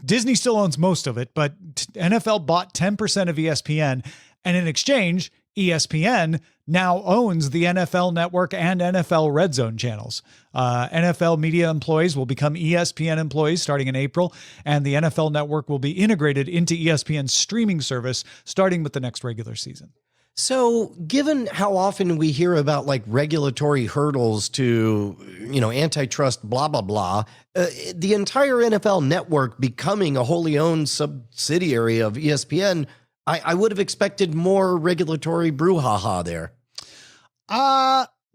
Disney still owns most of it, but NFL bought 10% of ESPN, and in exchange, ESPN now owns the NFL Network and NFL Red Zone channels. NFL media employees will become ESPN employees starting in April, and the NFL Network will be integrated into ESPN's streaming service starting with the next regular season. So given how often we hear about like regulatory hurdles to, antitrust, blah, blah, blah, the entire NFL Network becoming a wholly owned subsidiary of ESPN, I would have expected more regulatory brouhaha there.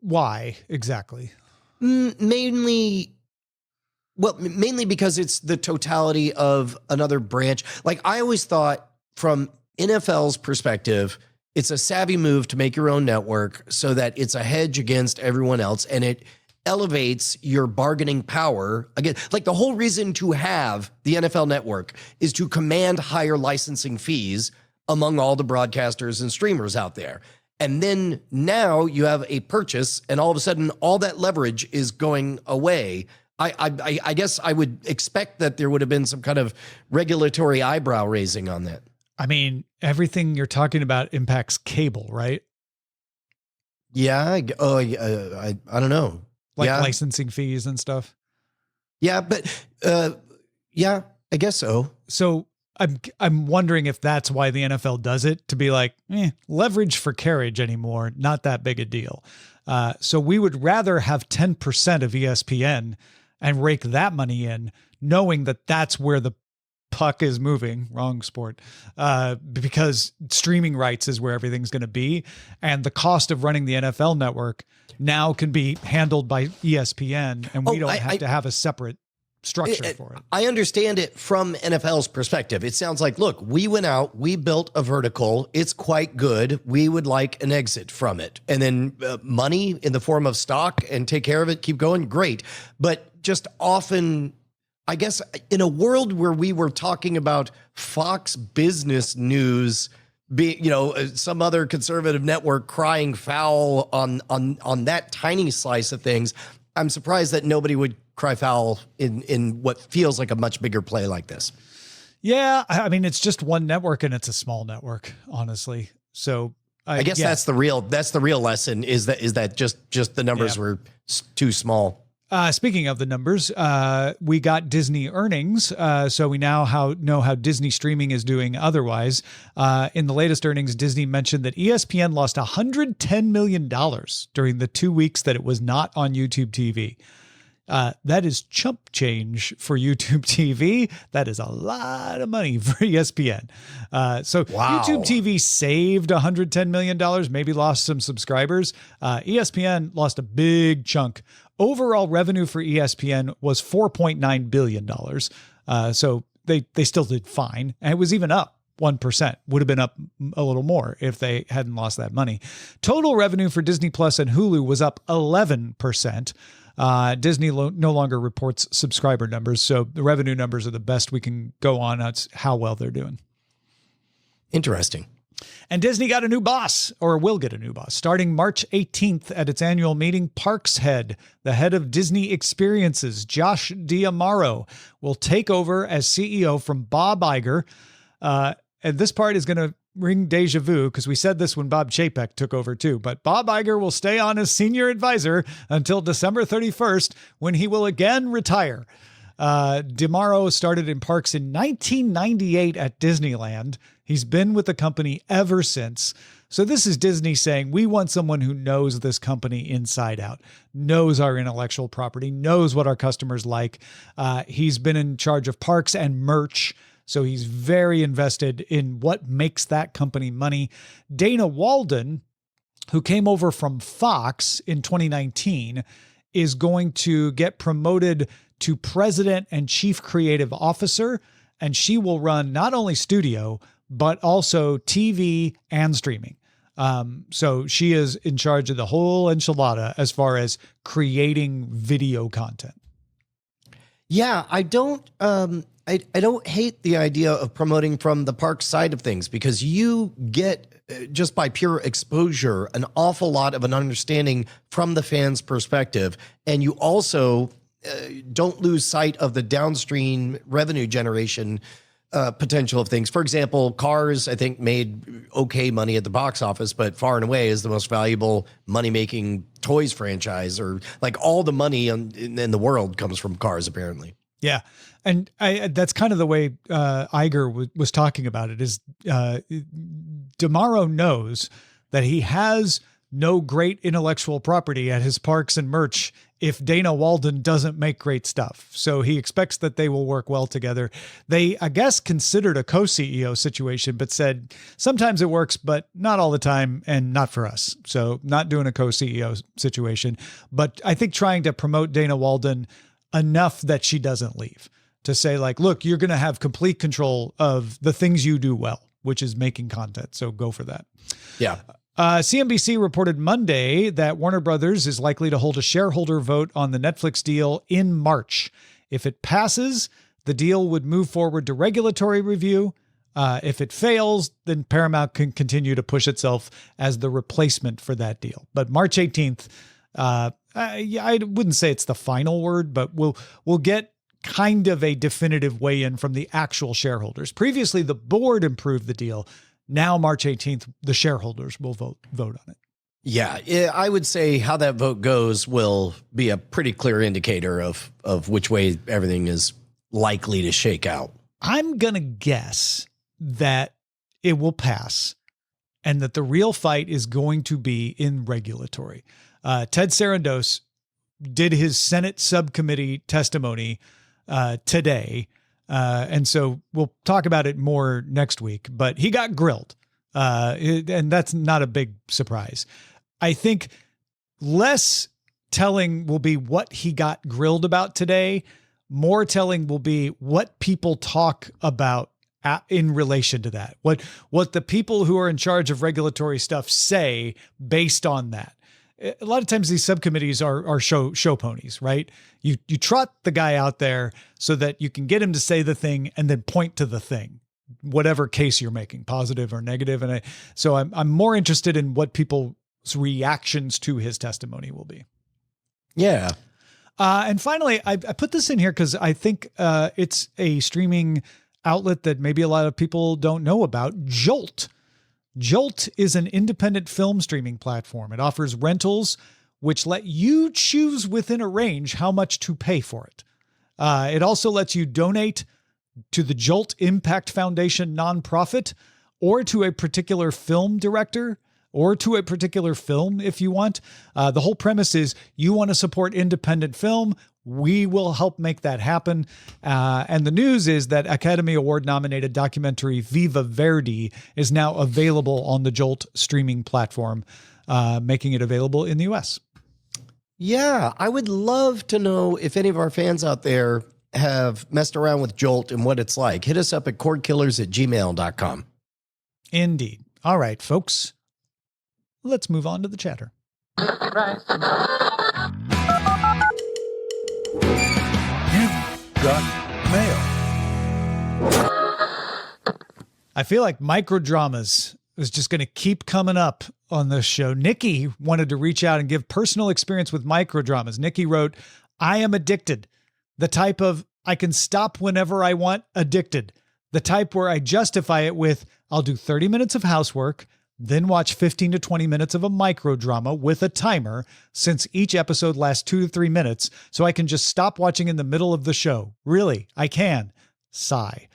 Why exactly? Mainly because it's the totality of another branch. Like I always thought from NFL's perspective, it's a savvy move to make your own network so that it's a hedge against everyone else, and it elevates your bargaining power. Again, like the whole reason to have the NFL Network is to command higher licensing fees among all the broadcasters and streamers out there. And then now you have a purchase, and all of a sudden all that leverage is going away. I guess I would expect that there would have been some kind of regulatory eyebrow raising on that. I mean, everything you're talking about impacts cable, right? Yeah. I don't know. Like licensing fees and stuff. Yeah, but yeah, I guess so. So I'm wondering if that's why the NFL does it, to be like, leverage for carriage anymore, not that big a deal. So we would rather have 10% of ESPN and rake that money in, knowing that that's where the puck is moving, wrong sport, because streaming rights is where everything's going to be. And the cost of running the NFL Network now can be handled by ESPN, and we don't have to have a separate structure for it. I understand it from NFL's perspective. It sounds like, look, we went out, we built a vertical. It's quite good. We would like an exit from it. And then money in the form of stock and take care of it, keep going. Great. But just often, I guess in a world where we were talking about Fox Business News being, some other conservative network crying foul on that tiny slice of things, I'm surprised that nobody would cry foul in what feels like a much bigger play like this. Yeah, I mean, it's just one network and it's a small network, honestly. So I guess that's the real lesson is that just the numbers were too small. Speaking of the numbers, we got Disney earnings, so we now know how Disney streaming is doing otherwise. In the latest earnings, Disney mentioned that ESPN lost $110 million during the 2 weeks that it was not on YouTube TV. That is chump change for YouTube TV. That is a lot of money for ESPN. So wow. YouTube TV saved $110 million, maybe lost some subscribers. ESPN lost a big chunk. Overall revenue for ESPN was $4.9 billion. So they still did fine. And it was even up 1%. Would have been up a little more if they hadn't lost that money. Total revenue for Disney Plus and Hulu was up 11%. Disney no longer reports subscriber numbers, so the revenue numbers are the best we can go on. That's how well they're doing. Interesting. And Disney got a new boss, or will get a new boss, starting March 18th at its annual meeting. Parks head, the head of Disney Experiences, Josh D'Amaro, will take over as CEO from Bob Iger. And this part is going to ring deja vu because we said this when Bob Chapek took over too, but Bob Iger will stay on as senior advisor until December 31st when he will again retire. D'Amaro started in parks in 1998 at Disneyland. He's been with the company ever since. So this is Disney saying, we want someone who knows this company inside out, knows our intellectual property, knows what our customers like. He's been in charge of parks and merch, so he's very invested in what makes that company money. Dana Walden, who came over from Fox in 2019, is going to get promoted to president and chief creative officer, and she will run not only studio, but also TV and streaming. So she is in charge of the whole enchilada as far as creating video content. Yeah, I don't hate the idea of promoting from the park side of things, because you get, just by pure exposure, an awful lot of an understanding from the fans' perspective. And you also don't lose sight of the downstream revenue generation potential of things. For example, Cars, I think, made okay money at the box office, but far and away is the most valuable money-making toys franchise, or like all the money in the world comes from Cars, apparently. Yeah. And that's kind of the way Iger was talking about it, is DeMauro knows that he has no great intellectual property at his parks and merch if Dana Walden doesn't make great stuff. So he expects that they will work well together. They, I guess, considered a co-CEO situation, but said sometimes it works, but not all the time, and not for us. So not doing a co-CEO situation, but I think trying to promote Dana Walden enough that she doesn't leave, to say like, look, you're going to have complete control of the things you do well, which is making content. So go for that. Yeah. CNBC reported Monday that Warner Brothers is likely to hold a shareholder vote on the Netflix deal in March. If it passes, the deal would move forward to regulatory review. If it fails, then Paramount can continue to push itself as the replacement for that deal. But March 18th, I wouldn't say it's the final word, but we'll get kind of a definitive weigh-in from the actual shareholders. Previously, the board improved the deal. Now, March 18th, the shareholders will vote on it. Yeah, I would say how that vote goes will be a pretty clear indicator of which way everything is likely to shake out. I'm going to guess that it will pass, and that the real fight is going to be in regulatory. Ted Sarandos did his Senate subcommittee testimony today. And so we'll talk about it more next week, but he got grilled. And that's not a big surprise. I think less telling will be what he got grilled about today. More telling will be what people talk about in relation to that. What the people who are in charge of regulatory stuff say based on that. A lot of times these subcommittees are show ponies, right? You trot the guy out there so that you can get him to say the thing and then point to the thing, whatever case you're making, positive or negative. And so I'm more interested in what people's reactions to his testimony will be. Yeah. And finally, I put this in here because I think it's a streaming outlet that maybe a lot of people don't know about. Jolt. Jolt is an independent film streaming platform. It offers rentals, which let you choose within a range how much to pay for it. It also lets you donate to the Jolt Impact Foundation nonprofit, or to a particular film director, or to a particular film if you want. The whole premise is you want to support independent film. We will help make that happen. And the news is that Academy Award nominated documentary Viva Verdi is now available on the Jolt streaming platform, making it available in the US. Yeah, I would love to know if any of our fans out there have messed around with Jolt and what it's like. Hit us up at cordkillers@gmail.com. Indeed. All right, folks, let's move on to the chatter. Got mail. I feel like Microdramas is just going to keep coming up on this show. Nikki wanted to reach out and give personal experience with Microdramas. Nikki wrote, I am addicted. The type of I can stop whenever I want addicted. The type where I justify it with I'll do 30 minutes of housework, then watch 15 to 20 minutes of a microdrama with a timer, since each episode lasts 2 to 3 minutes, so I can just stop watching in the middle of the show. Really, I can. Sigh.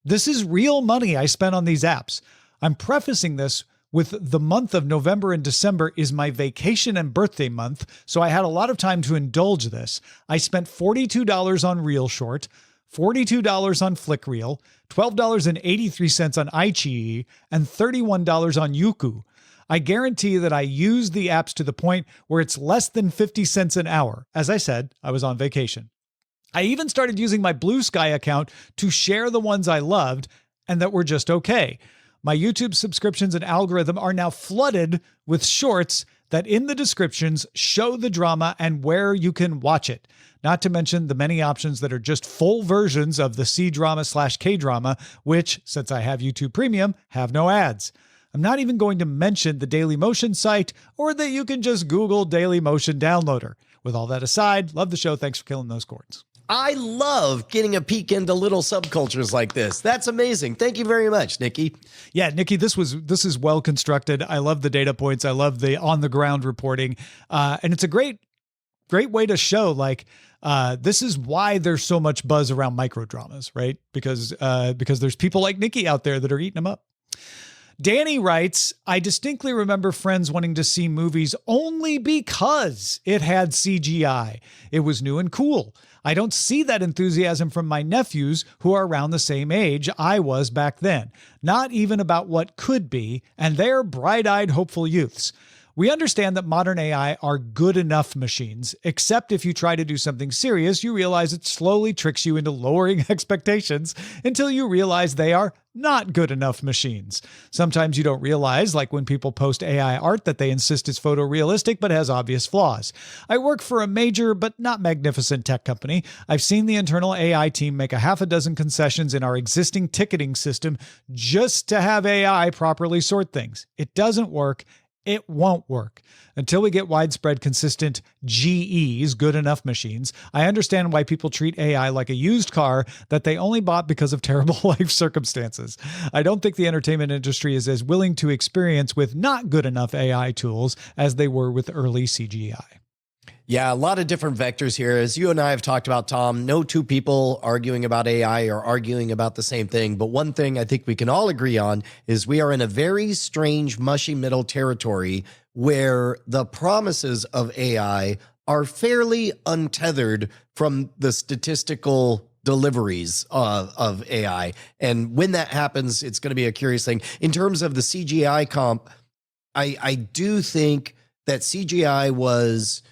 This is real money I spent on these apps. I'm prefacing this with the month of November and December is my vacation and birthday month, so I had a lot of time to indulge this. I spent $42 on Reel Short, $42 on FlickReel, $12.83 on iQIYI, and $31 on Youku. I guarantee that I use the apps to the point where it's less than 50 cents an hour. As I said, I was on vacation. I even started using my Blue Sky account to share the ones I loved and that were just okay. My YouTube subscriptions and algorithm are now flooded with shorts that in the descriptions show the drama and where you can watch it. Not to mention the many options that are just full versions of the C-drama/K-drama, which, since I have YouTube Premium, have no ads. I'm not even going to mention the Dailymotion site or that you can just Google Dailymotion Downloader. With all that aside, love the show. Thanks for killing those cords. I love getting a peek into little subcultures like this. That's amazing. Thank you very much, Nikki. Yeah, Nikki, this is well constructed. I love the data points. I love the on the ground reporting. And it's a great way to show this is why there's so much buzz around microdramas, right? Because there's people like Nikki out there that are eating them up. Danny writes, I distinctly remember friends wanting to see movies only because it had CGI. It was new and cool. I don't see that enthusiasm from my nephews who are around the same age I was back then. Not even about what could be, and they're bright-eyed, hopeful youths. We understand that modern AI are good enough machines, except if you try to do something serious, you realize it slowly tricks you into lowering expectations until you realize they are not good enough machines. Sometimes you don't realize, like when people post AI art that they insist is photorealistic but has obvious flaws. I work for a major but not magnificent tech company. I've seen the internal AI team make a half a dozen concessions in our existing ticketing system just to have AI properly sort things. It doesn't work. It won't work. Until we get widespread, consistent GEs, good enough machines, I understand why people treat AI like a used car that they only bought because of terrible life circumstances. I don't think the entertainment industry is as willing to experience with not good enough AI tools as they were with early CGI. Yeah, a lot of different vectors here. As you and I have talked about, Tom, no two people arguing about AI are arguing about the same thing. But one thing I think we can all agree on is we are in a very strange, mushy middle territory where the promises of AI are fairly untethered from the statistical deliveries of AI. And when that happens, it's going to be a curious thing. In terms of the CGI comp, I do think that CGI was...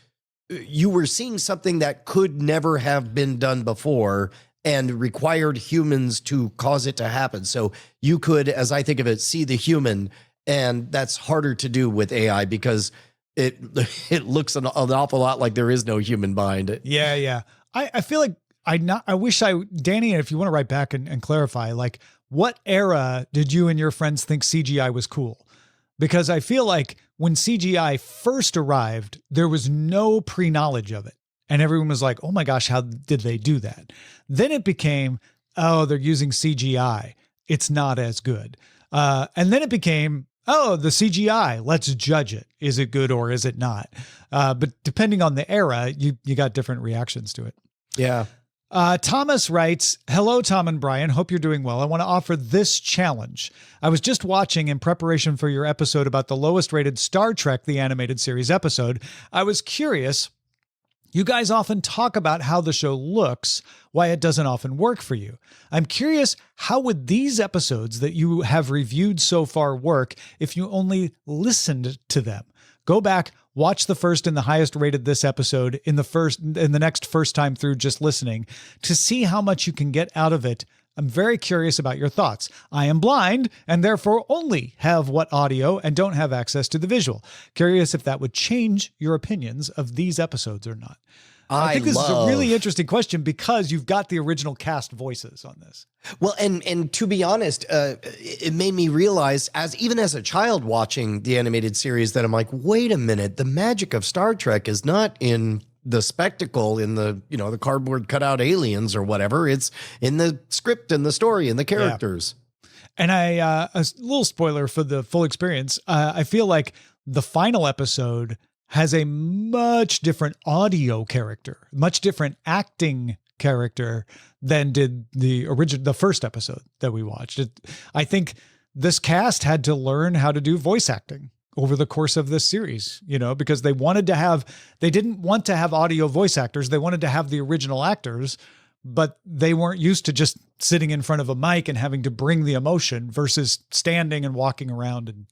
you were seeing something that could never have been done before and required humans to cause it to happen. So you could, as I think of it, see the human, and that's harder to do with AI because it looks an awful lot like there is no human behind it. Yeah. I feel like Danny, if you want to write back and clarify, like, what era did you and your friends think CGI was cool? Because I feel like when CGI first arrived, there was no pre-knowledge of it. And everyone was like, oh my gosh, how did they do that? Then it became, oh, they're using CGI. It's not as good. And then it became, oh, the CGI, let's judge it. Is it good or is it not? But depending on the era, you got different reactions to it. Yeah. Thomas writes, hello, Tom and Brian. Hope you're doing well. I want to offer this challenge. I was just watching in preparation for your episode about the lowest rated Star Trek, the animated series episode. I was curious. You guys often talk about how the show looks, why it doesn't often work for you. I'm curious, how would these episodes that you have reviewed so far work if you only listened to them? Go back, watch the first and the highest rated this episode in the next first time through just listening to see how much you can get out of it. I'm very curious about your thoughts. I am blind and therefore only have what audio and don't have access to the visual. Curious if that would change your opinions of these episodes or not. I think this is a really interesting question because you've got the original cast voices on this. Well, and to be honest, it made me realize, even as a child watching the animated series, that I'm like, wait a minute, the magic of Star Trek is not in the spectacle, in the the cardboard cutout aliens or whatever. It's in the script and the story and the characters. Yeah. And a little spoiler for the full experience. I feel like the final episode has a much different audio character, much different acting character than did the first episode that we watched. I think this cast had to learn how to do voice acting over the course of this series, because they didn't want to have audio voice actors. They wanted to have the original actors, but they weren't used to just sitting in front of a mic and having to bring the emotion versus standing and walking around.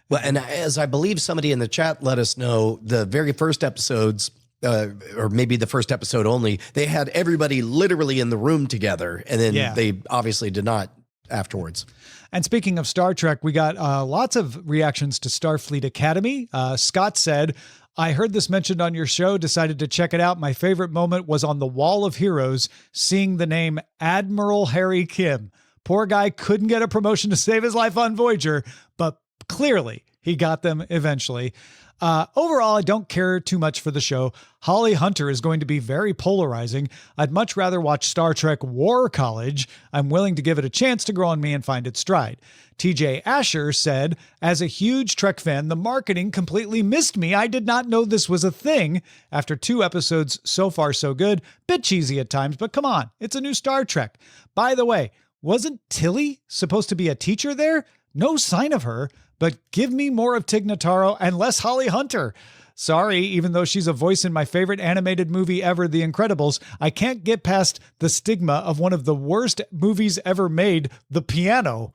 Well, and as I believe somebody in the chat let us know, the very first episodes, or maybe the first episode only, they had everybody literally in the room together. And then they obviously did not afterwards. And speaking of Star Trek, we got lots of reactions to Starfleet Academy. Scott said, I heard this mentioned on your show, decided to check it out. My favorite moment was on the Wall of Heroes, seeing the name Admiral Harry Kim. Poor guy couldn't get a promotion to save his life on Voyager, but clearly he got them eventually. Overall, I don't care too much for the show. Holly Hunter is going to be very polarizing. I'd much rather watch Star Trek War College. I'm willing to give it a chance to grow on me and find its stride. TJ Asher said, as a huge Trek fan, the marketing completely missed me. I did not know this was a thing. After 2 episodes, so far so good. Bit cheesy at times, but come on, it's a new Star Trek. By the way, wasn't Tilly supposed to be a teacher there? No sign of her. But give me more of Tig Notaro and less Holly Hunter. Sorry, even though she's a voice in my favorite animated movie ever, The Incredibles, I can't get past the stigma of one of the worst movies ever made, The Piano.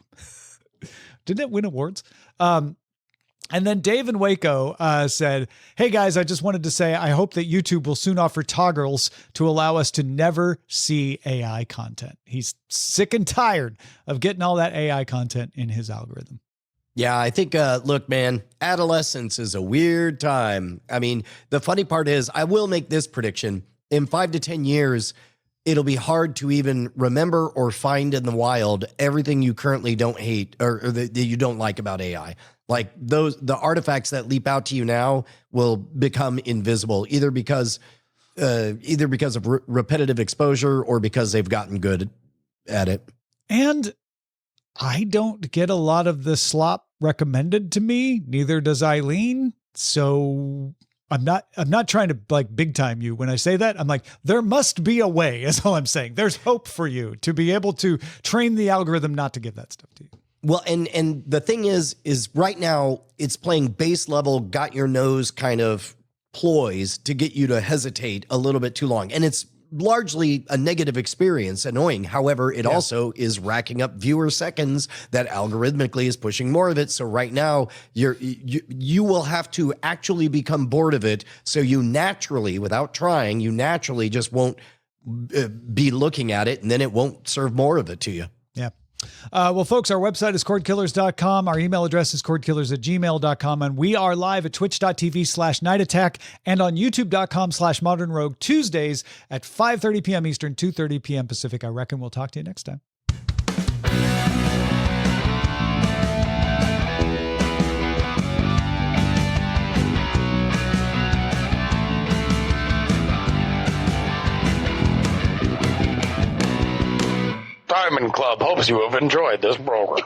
Didn't it win awards? And then Dave in Waco said, hey guys, I just wanted to say I hope that YouTube will soon offer toggles to allow us to never see AI content. He's sick and tired of getting all that AI content in his algorithm. Yeah, I think, look, man, adolescence is a weird time. I mean, the funny part is I will make this prediction. In 5 to 10 years, it'll be hard to even remember or find in the wild everything you currently don't hate or that you don't like about AI. Like the artifacts that leap out to you now will become invisible, either because of repetitive exposure or because they've gotten good at it. And I don't get a lot of the slop recommended to me. Neither does Eileen. So I'm not trying to like big time you when I say that. I'm like, there must be a way, is all I'm saying. There's hope for you to be able to train the algorithm not to give that stuff to you. Well, and the thing is right now it's playing base level, got your nose kind of ploys to get you to hesitate a little bit too long. And it's largely a negative experience, annoying. However, it also is racking up viewer seconds that algorithmically is pushing more of it. So right now you will have to actually become bored of it. So you naturally, without trying, you naturally just won't be looking at it, and then it won't serve more of it to you. Yeah. Well, folks, our website is cordkillers.com. Our email address is cordkillers@gmail.com. And we are live at twitch.tv/Night Attack and on youtube.com/Modern Rogue Tuesdays at 5:30 p.m. Eastern, 2:30 p.m. Pacific. I reckon we'll talk to you next time. Diamond Club hopes you have enjoyed this program.